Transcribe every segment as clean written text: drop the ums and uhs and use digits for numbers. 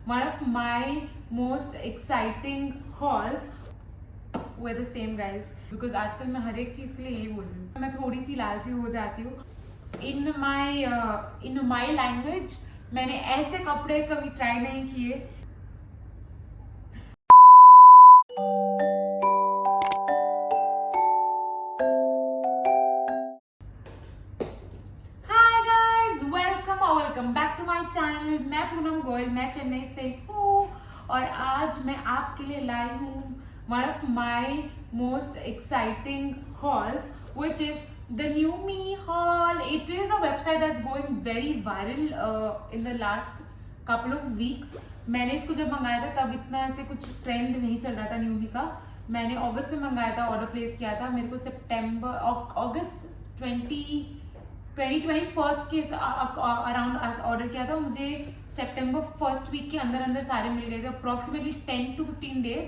one of my most exciting hauls were the same guys, because आजकल मैं हर एक चीज़ के लिए यही बोल रही हूँ, मैं थोड़ी सी लालची हो जाती हूँ. In my language मैंने ऐसे कपड़े कभी ट्राई नहीं किए. Welcome back to my channel. मैं पूनम गोयल, मैं चेन्नई से हूँ और आज मैं आपके लिए लाई हूँ one of my most exciting halls, which is the new me hall. It is a website that's going very viral in the last couple of weeks. मैंने इसको जब मंगाया था तब इतना ऐसे कुछ ट्रेंड नहीं चल रहा था न्यू मी का. मैंने अगस्त में मंगाया था, ऑर्डर प्लेस किया था. मेरे को अगस्त 2021 के अराउंड ऑर्डर किया था. मुझे सितंबर फर्स्ट वीक के अंदर अंदर सारे मिल गए थे. Approximately 10 to 15 days.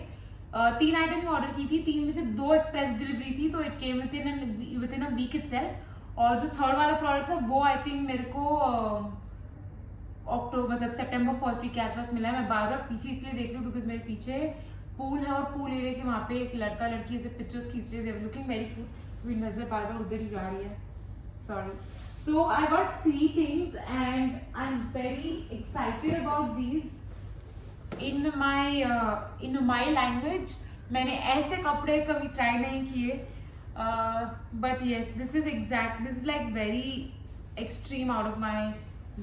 3 item he order की थी, 3 में से 2 एक्सप्रेस डिलीवरी थी, तो it came within a week itself. और जो थर्ड वाला प्रोडक्ट था वो आई थिंक मेरे को अक्टूबर मतलब सितंबर फर्स्ट वीक के आसपास मिला है. मैं बार बार पीछे इसलिए देख रही हूँ बिकॉज मेरे पीछे पूल है और पूल एरिया के वहाँ पे एक लड़का लड़की ऐसे पिक्चर्स खींच रहे थे, लुकिंग वेरी क्यूट. मेरी नजर बार बार उधर ही जा रही है. Sorry. So I got 3 things and I'm very excited about these. In my language मैंने ऐसे कपड़े कभी ट्राई नहीं किए. But yes, this is like very extreme out of my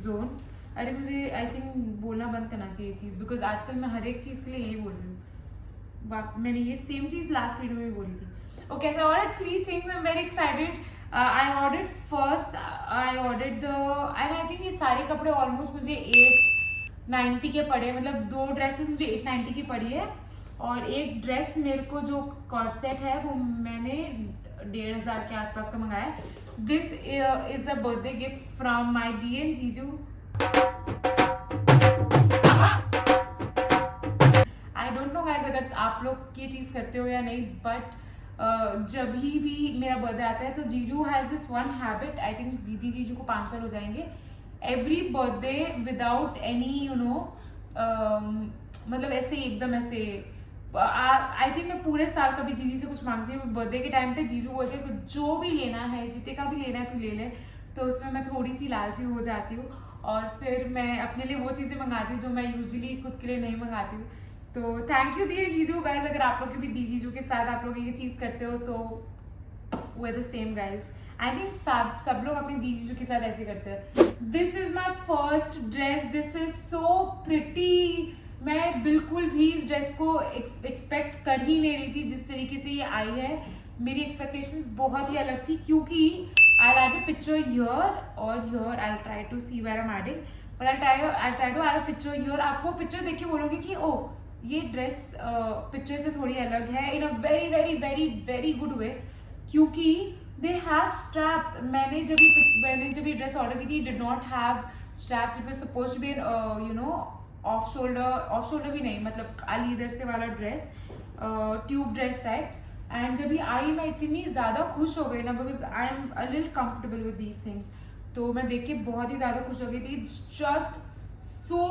zone. अरे मुझे आई थिंक बोलना बंद करना चाहिए चीज़, बिकॉज आजकल मैं हर एक चीज़ के लिए यही बोल रही हूँ. मैंने ये सेम चीज़ लास्ट वीडियो में भी बोली थी. Okay, so I ordered 3 things. I'm very excited. I ordered and I think ये सारे कपड़े ऑलमोस्ट मुझे 890 के पड़े. मतलब 2 ड्रेसेस मुझे 890 की पड़ी है और एक ड्रेस मेरे को जो कॉर्ड सेट है वो मैंने 1500 के आसपास का मंगाया है. This is the birthday gift from my di and jiju. I don't no guys अगर आप लोग ये चीज़ करते हो या नहीं, बट जब भी मेरा बर्थडे आता है तो जीजू has this one habit. I think दीदी जीजू को 5 साल हो जाएंगे. एवरी बर्थडे विदाउट एनी मतलब ऐसे एकदम ऐसे आई थिंक मैं पूरे साल कभी दीदी से कुछ मांगती हूँ. बर्थडे के टाइम पे जीजू बोलते हैं जो भी लेना है, जितने का भी लेना है तू ले ले. तो उसमें मैं थोड़ी सी लालची हो जाती हूँ और फिर मैं अपने लिए वो चीज़ें मंगाती हूँ जो मैं यूजुअली खुद के लिए नहीं मंगाती हूँ. तो थैंक यू दी जीजू गाइज. अगर आप लोग की भी दी जीजू के साथ आप लोग ये चीज़ करते हो तो way the same guys. I think सब लोग अपने दी जीजू के साथ ऐसे करते हैं. This is my first dress. This is so pretty. मैं बिल्कुल भी इस ड्रेस को एक्सपेक्ट कर ही नहीं रही थी जिस तरीके से ये आई है. मेरी एक्सपेक्टेशंस बहुत ही अलग थी क्योंकि I'll add a picture here or here. I'll try to see where I'm adding. But I'll try to add a picture here. आप वो पिक्चर देख के बोलोगे कि ओ ये ड्रेस पिक्चर से थोड़ी अलग है in a very very very very good way, क्योंकि दे हैव स्ट्रैप्स. मैंने जब ये ड्रेस ऑर्डर की थी did not have straps. It was supposed to be off shoulder भी नहीं, मतलब अली इधर से वाला dress, tube dress type. And जब ये आई मैं इतनी ज़्यादा खुश हो गई ना, because I am a little comfortable with these things. तो मैं देख के बहुत ही ज़्यादा खुश हो गई थी. It's just so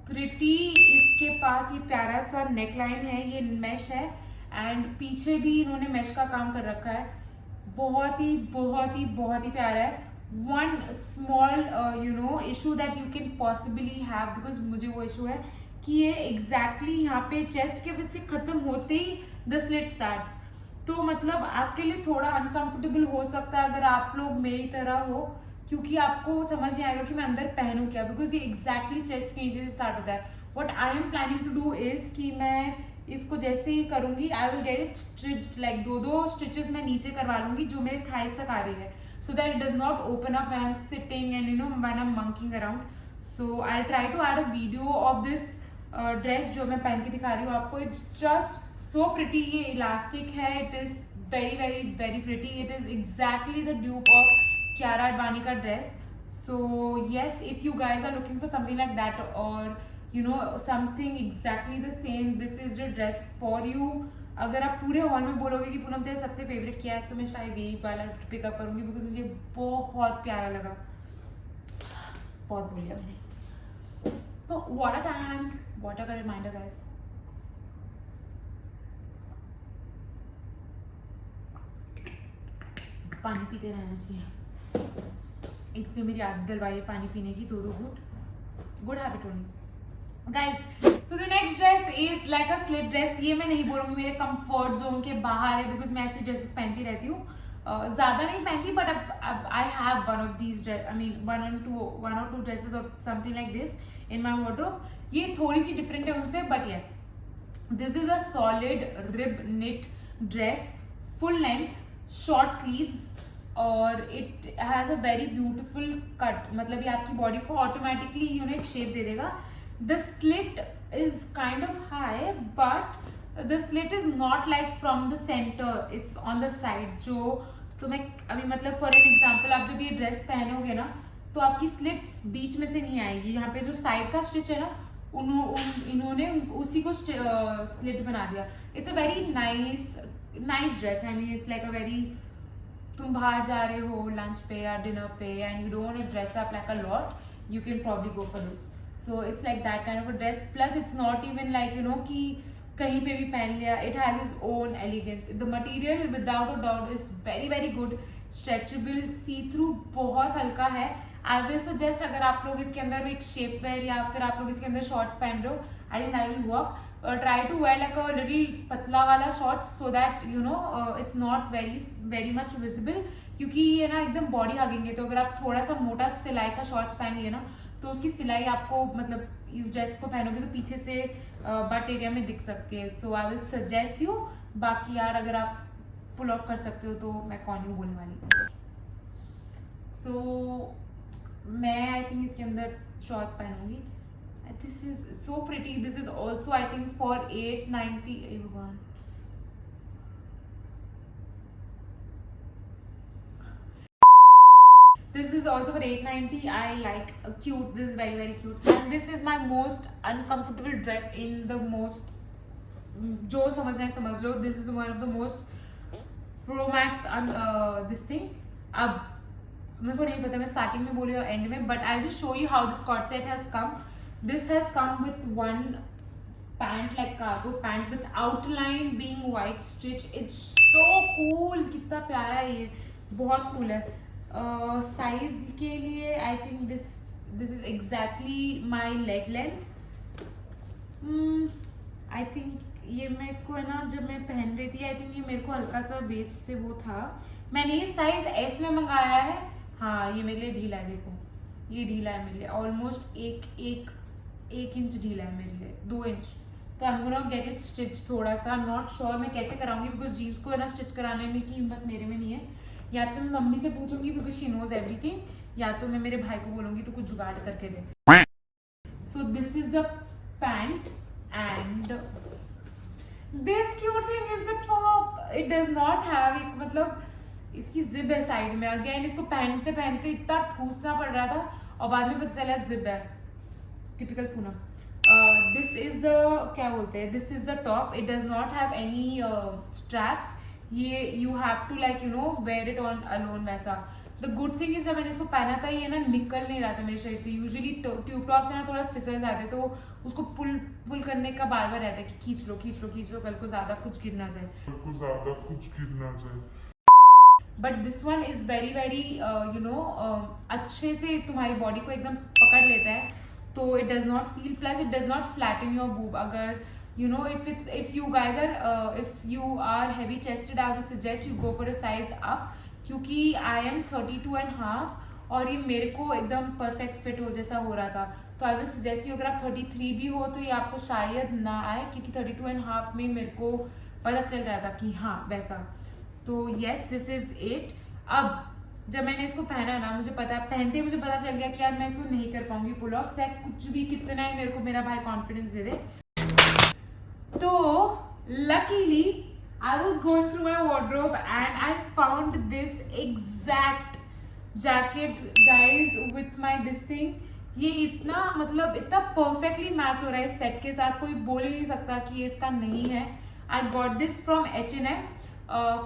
pretty. इसके पास ये प्यारा सा नेक लाइन है, ये मैश है एंड पीछे भी इन्होंने मैश का काम कर रखा है. बहुत ही बहुत ही बहुत ही प्यारा है. One small issue that you can possibly have, because मुझे वो इशू है कि ये एग्जैक्टली यहाँ पे चेस्ट के वजह से खत्म होते ही द स्लिट स्टार्ट्स. तो मतलब आपके लिए थोड़ा अनकंफर्टेबल हो सकता है अगर आप लोग मेरी तरह हो, क्योंकि आपको समझ नहीं आएगा कि मैं अंदर पहनूं क्या, बिकॉज ये एग्जैक्टली चेस्ट के नीचे से स्टार्ट होता है. What I am planning to do is कि मैं इसको जैसे ही करूंगी I will get it stitched, like 2 stitches मैं नीचे करवा लूंगी जो मेरे थाइस तक आ रही है, so that it does not open up when I am sitting and when I am monkeying around. So I will try to add a video of this dress जो मैं पहन के दिखा रही हूँ आपको. It's just so pretty. ये elastic है. It is very very very pretty. It is exactly the dupe of Kiara Advani का dress. So yes, if you guys are looking for something like that or something exactly the same, this is the dress for you. अगर आप पूरे hall में बोलोगे कि पूनम तेरा सबसे favourite क्या है तो मैं शायद यही वाला पिकअप करूंगी, बिकॉज मुझे बहुत प्यारा लगा. बहुत बोल लिया मैंने. What a time. वाटर का रिमाइंडर गाइस। पानी पीते रहना चाहिए, इसने मेरी आदत डलवाई है पानी पीने की, 2-2 घूंट। Good habit only guys. So the next dress is like a slit dress. ये मैं नहीं बोलूँगी मेरे कंफर्ट जोन के बाहर है, बिकॉज मैं ऐसी ड्रेसेस पहनती रहती हूँ, ज़्यादा नहीं पहनती, बट अब I have one of these dress, I mean one और two dresses of something like this in my wardrobe. ये थोड़ी सी डिफरेंट है उनसे, but yes this is a solid rib knit dress, full length, short sleeves, और it has a very beautiful cut, मतलब ये आपकी बॉडी को ऑटोमेटिकली एक शेप दे देगा। The slit is kind of high, but the slit is not like from the centre, it's on the side. जो तो मैं अभी मतलब फॉर एन एग्जाम्पल, आप जब ये ड्रेस पहनोगे ना तो आपकी स्लिट्स बीच में से नहीं आएगी, यहाँ पे जो साइड का स्टिच है ना इन्होंने उसी को स्लिट बना दिया। It's a very nice dress, I mean it's like a very, तुम बाहर जा रहे हो लंच पे या डिनर पे and you don't want to dress up like a lot, you can probably go for this. So it's like that kind of a dress, plus it's not even like कि कहीं पे भी पहन लिया, it has its own elegance. The material without a doubt is very very good, stretchable, see through, बहुत हल्का है। I will suggest अगर आप लोग इसके अंदर एक शेप वेयर या फिर आप लोग इसके अंदर शॉर्ट्स पहन रहे हो, I think that will work. Try to wear like a little पतला वाला shorts, so that it's not very much visible, क्योंकि ये ना एकदम बॉडी हगिंग। तो अगर आप थोड़ा सा मोटा सिलाई का शॉर्ट्स पहन लिए ना तो उसकी सिलाई आपको मतलब इस ड्रेस को पहनोगे तो पीछे से बट एरिया में दिख सकती है। सो आई विल सजेस्ट यू। बाकी यार अगर आप पुल ऑफ कर सकते हो तो मैं कौन ही बोलने वाली। तो मैं आई थिंक इसके अंदर शॉर्ट्स पहनूंगी। This is so pretty, this is also I think for 890। भगवान, this is also for 890. I like cute, this is very very cute, and this is my most uncomfortable dress in the most, जो समझना है समझ लो, this is one of the most pro max this thing। अब मेरे को नहीं पता मैं स्टार्टिंग में बोली और एंड में, but I just show you how this cord set has come. This has come with one pant like cargo pant with outline being white stitch. It's so cool, कितना प्यारा है ये, बहुत कूल है। साइज के लिए I think this is exactly my leg length. I think ये मेरे को है ना, जब मैं पहन रही थी आई थिंक ये मेरे को हल्का सा वेस्ट से वो था। मैंने ये साइज एस में मंगाया है। हाँ, ये मेरे लिए ढीला है, देखो ये ढीला है मेरे लिए, ऑलमोस्ट एक इंच ढीला है मेरे लिए, 2 इंच। तो I am gonna get it stitch थोड़ा सा। नॉट श्योर मैं कैसे कराऊंगी, बिकॉज जीन्स को है ना स्टिच कराने में की हिम्मत मेरे में नहीं है। या तो मैं मम्मी से पूछूंगी बिकॉज शी नोज एवरीथिंग, या तो मैं मेरे भाई को बोलूंगी तो कुछ जुगाड़ करके दे। So this is the pant and this cute thing is the top. It does not have एक, मतलब इसकी जिप है साइड में। अगेन इसको पहनते पहनते इतना ठूसना पड़ रहा था और बाद में पता चला जिप है। Typical Poonam. This is the, क्या बोलते हैं, this is the top. It does not have any straps. ये you have to like wear it on alone वैसा। द गुड थिंग इज जब मैंने इसको पहना था ये ना निकल नहीं रहा था मेरे शरीर से। यूजुअली ट्यूब टॉप से ना थोड़ा फिसल जाते तो उसको पुल करने का बार बार रहता है कि खींच लो कल को ज्यादा कुछ गिर ना जाए। But this one is very very अच्छे से तुम्हारी बॉडी को एकदम पकड़ लेता है, तो it does not feel, plus it does not flatten your boob. अगर if you guys are if you are heavy chested, I would suggest you go for a size up, क्योंकि I am 32.5 और ये मेरे को एकदम perfect fit हो जैसा हो रहा था। तो आई विल सजेस्ट यू, अगर आप 33 भी हो तो ये आपको शायद ना आए, क्योंकि 32.5 में मेरे को पता चल रहा था कि हाँ वैसा। तो येस, दिस इज इट। अब जब मैंने इसको पहना ना, मुझे पता, पहनते ही मुझे पता चल गया कि यार मैं इसको नहीं कर पाऊंगी पुल ऑफ, चाहे कुछ भी कितना ही मेरे को मेरा भाई कॉन्फिडेंस दे दे। तो luckily I was going through my wardrobe and I found this exact jacket guys with my this thing। ये इतना मतलब इतना perfectly मैच हो रहा है इस सेट के साथ, कोई बोल ही नहीं सकता कि ये इसका नहीं है। I got this from H&M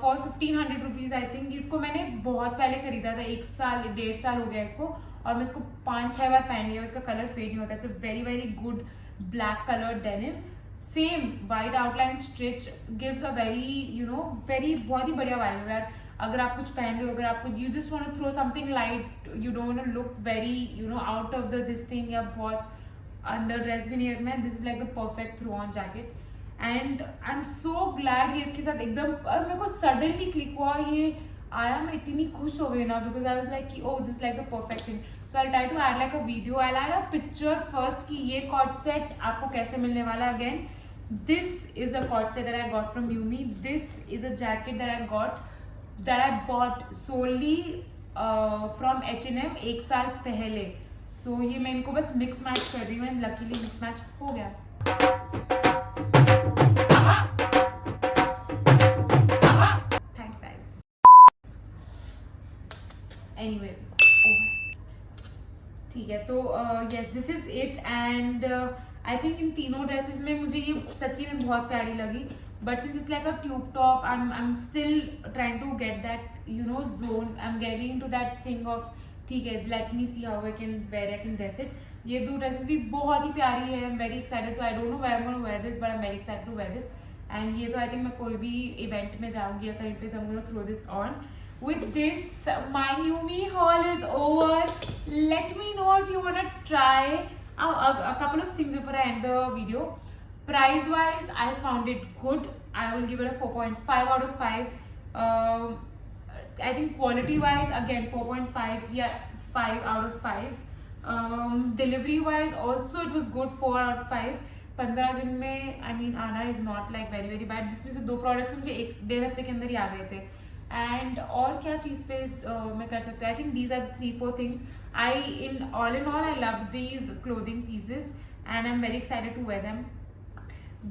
for 1500 rupees I think. इसको मैंने बहुत पहले खरीदा था, 1 साल 1.5 साल हो गया इसको, और मैं इसको 5-6 बार पहन लिया, इसका कलर फेड नहीं होता। It's a very very good black colour denim, same white outline स्ट्रिच, gives a very very बहुत ही बढ़िया वाइब है यार। अगर आप कुछ पहन रहे हो, अगर आपको you just want to throw something light, you don't want to look very out of the this thing, या बहुत अंडर ड्रेस भी नहीं रखना है, this is like the perfect throw on jacket. And I am so glad ये इसके साथ एकदम, और मेरे को सडनली क्लिक हुआ ये आया, मैं इतनी खुश हो गई ना, बिकॉज आई वाज लाइक कि oh this like the perfect thing. So I try to add like a video, I add a picture first कि ये कॉर्ड सेट आपको कैसे मिलने वाला। Again this is a cord set that I got from Yumi. This is a jacket that I bought solely from H&M 1 साल पहले। So ये मैं इनको बस मिक्स मैच कर रही हूँ, एंड लकीली मिक्स मैच हो गया। Thanks guys. Anyway, ठीक है, तो yes this is it. And I think in तीनों ड्रेसेस में मुझे ये सच्ची में बहुत प्यारी लगी, but since it's like a tube top, I am still trying to get that zone, I am getting into that thing of ठीक है, let me see how I can dress it. ये 2 ड्रेसेस भी बहुत ही प्यारी है, I am very excited to, I don't know where I am gonna wear this, but I am very excited to wear this. And ये तो I think मैं कोई भी इवेंट में जाऊंगी या कहीं पे, तो I am gonna throw this on. With this, my Yumi haul is over. Let me know if you want to try a couple of things before I end the video. Price wise, I found it good. I will give it a 4.5 out of 5. I think quality wise, again 4.5, yeah, 5 out of 5. Delivery wise also it was good, 4 out of 5. 15 दिन में I mean आना is not like very very bad, जिसमें से 2 products मुझे 1-1.5 हफ्ते के अंदर ही आ गए थे। एंड और क्या चीज़ पे मैं कर सकती हूँ, I think these are 3-4 things. I in all I love these clothing pieces and I am very excited to wear them.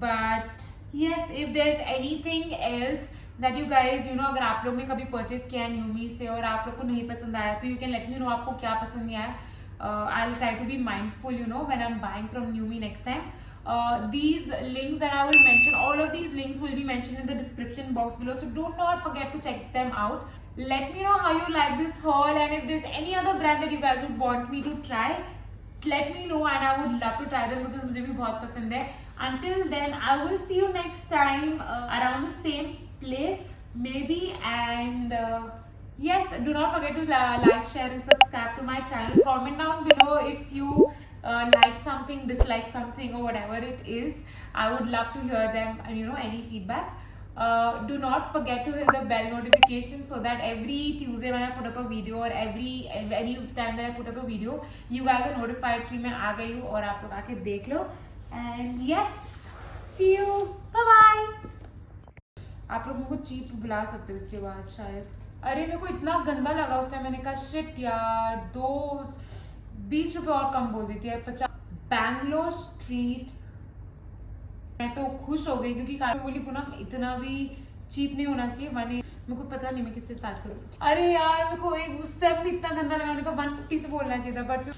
But yes, if there is anything else that you guys अगर आप लोग ने कभी purchase किया है न्यूमी से और आप लोग को नहीं पसंद आया, तो you can let me know आपको क्या पसंद नहीं आया। I will try to be mindful when I am buying from Newme next time. These links that I will mention, all of these links will be mentioned in the description box below, so do not forget to check them out. Let me know how you like this haul, and if there's any other brand that you guys would want me to try, let me know and I would love to try them because मुझे भी बहुत पसंद है. Until then, I will see you next time around the same place maybe, and yes, do not forget to like, share and subscribe to my channel. Comment down below if you like something, dislike something, or whatever it is. I would love to hear them and any feedbacks. Do not forget to hit the bell notification so that every Tuesday when I put up a video, or any time that I put up a video, you guys are notified कि मैं आ गई हूँ और आप लोग आके देख लो. And yes, see you, bye bye. आप लोग मुझको चीप बुला सकते हो इसके बाद शायद. अरे मेरे को इतना गंदा लगा उस टाइम, मैंने कहा शिट यार, 20 रुपये और कम बोल देती है. 50 बैंगलोर स्ट्रीट. मैं तो खुश हो गई क्योंकि काफी बोली पूनम इतना भी चीप नहीं होना चाहिए. मेरे को पता नहीं मैं किससे स्टार्ट करूँ. अरे यार मेरे को एक उस टाइम भी इतना गंदा लगा, मेरे को 150 से बोलना चाहिए था, बट